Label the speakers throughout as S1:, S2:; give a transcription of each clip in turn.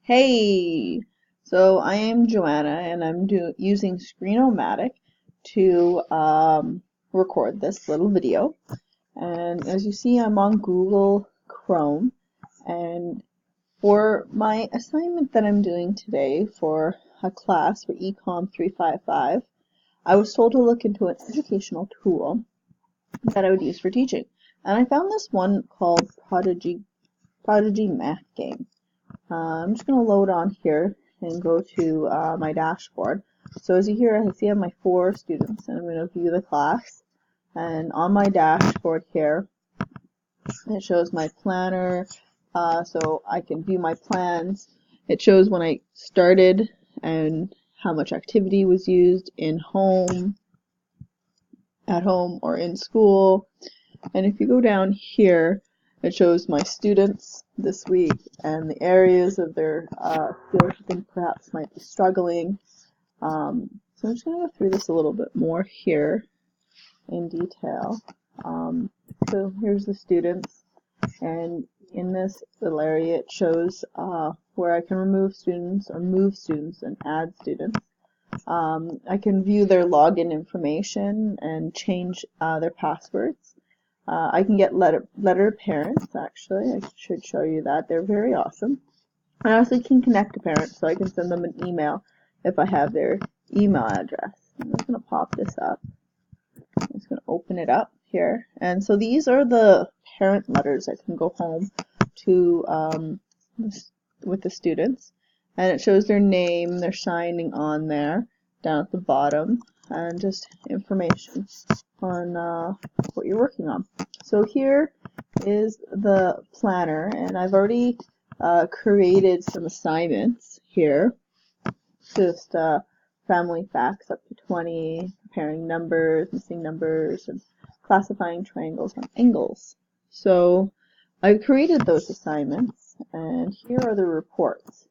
S1: Hey, so I am Joanna and I'm using Screenomatic to record this little video. And as you see, I'm on Google Chrome. And for my assignment that I'm doing today for a class for Econ 355, I was told to look into an educational tool that I would use for teaching. And I found this one called Prodigy Math Game. I'm just going to load on here and go to my dashboard. So as you hear, I see I have my 4 students, and I'm going to view the class. And on my dashboard here, it shows my planner, so I can view my plans. It shows when I started and how much activity was used at home or in school. And if you go down here, it shows my students this week and the areas of their skills I think perhaps might be struggling. So I'm just going to go through this a little bit more here in detail. So here's the students, and in this little area it shows where I can remove students or move students and add students. I can view their login information and change their passwords. I can get letter parents, actually. I should show you that. They're very awesome. I also can connect to parents, so I can send them an email if I have their email address. I'm just going to pop this up. I'm just going to open it up here. And so these are the parent letters that can go home to with the students. And it shows their name, their signing on there, down at the bottom, and just information on what you're working on. So here is the planner, and I've already created some assignments here. Just family facts up to 20, comparing numbers, missing numbers, and classifying triangles and angles. So I've created those assignments, and here are the reports.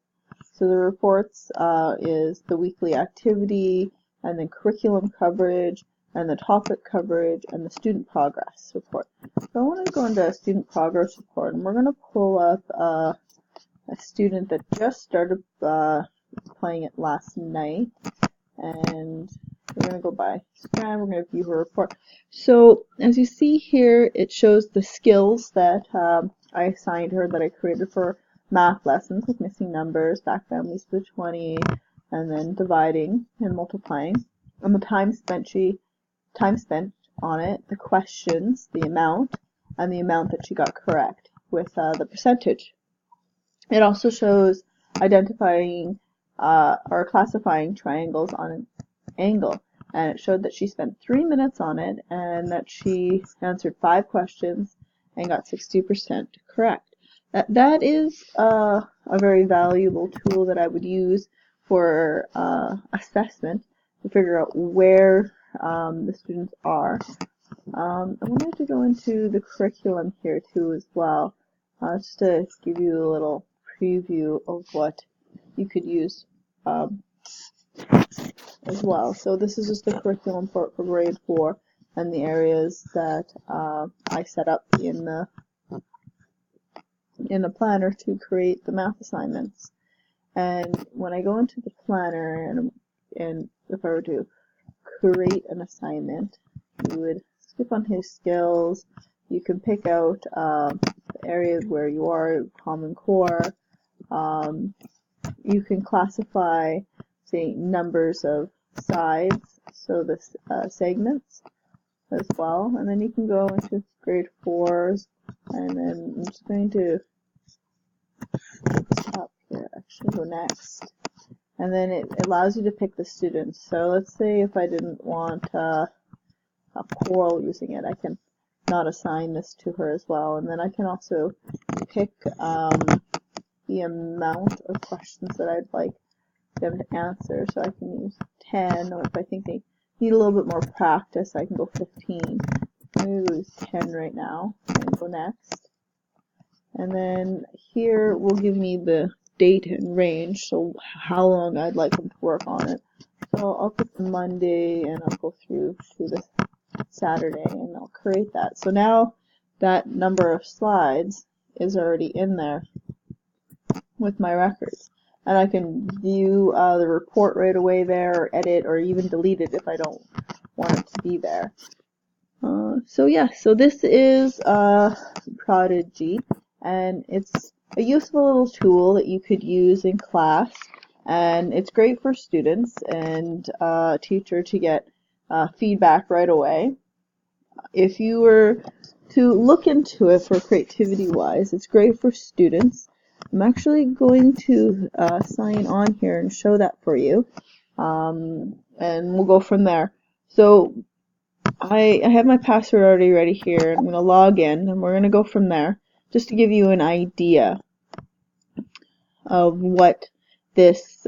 S1: So the reports is the weekly activity, and then curriculum coverage, and the topic coverage, and the student progress report. So I want to go into student progress report, and we're going to pull up a student that just started playing it last night, and we're going to go by scan. We're going to view her report. So as you see here, it shows the skills that I assigned her, that I created for math lessons, like missing numbers, back families to 20, and then dividing and multiplying, and the time spent on it, the questions, the amount, and the amount that she got correct with the percentage. It also shows identifying or classifying triangles on an angle, and it showed that she spent 3 minutes on it and that she answered 5 questions and got 60% correct. That is a very valuable tool that I would use for assessment to figure out where the students are. I wanted to go into the curriculum here too as well, just to give you a little preview of what you could use as well. So this is just the curriculum for grade 4 and the areas that I set up in the planner to create the math assignments. And when I go into the planner, and if I were to create an assignment, you would skip on his skills. You can pick out the areas where you are, Common Core. You can classify, say, numbers of sides, so the segments as well. And then you can go into grade 4s, and then I'm just going to stop here, actually go next. And then it allows you to pick the students. So let's say if I didn't want a Coral using it, I can not assign this to her as well. And then I can also pick the amount of questions that I'd like them to answer. So I can use 10, or if I think they need a little bit more practice, I can go 15. I'm going to use 10 right now and go next. And then here will give me the date and range, so how long I'd like them to work on it. So I'll put Monday, and I'll go through to this Saturday, and I'll create that. So now that number of slides is already in there with my records. and I can view the report right away there, or edit, or even delete it if I don't want it to be there. So yeah, so this is Prodigy, and it's a useful little tool that you could use in class, and it's great for students and a teacher to get feedback right away. If you were to look into it for creativity wise, it's great for students. I'm actually going to sign on here and show that for you, and we'll go from there. So I have my password already ready here. I'm going to log in and we're going to go from there, just to give you an idea of what this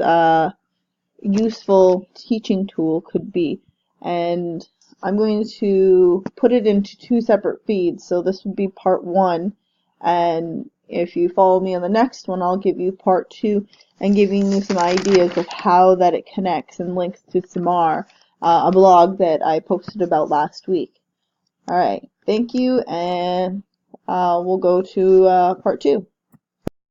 S1: useful teaching tool could be. And I'm going to put it into two separate feeds. So this would be part 1, and if you follow me on the next one, I'll give you part 2 and giving you some ideas of how that it connects and links to Samar, a blog that I posted about last week. Alright, thank you, and we'll go to part 2.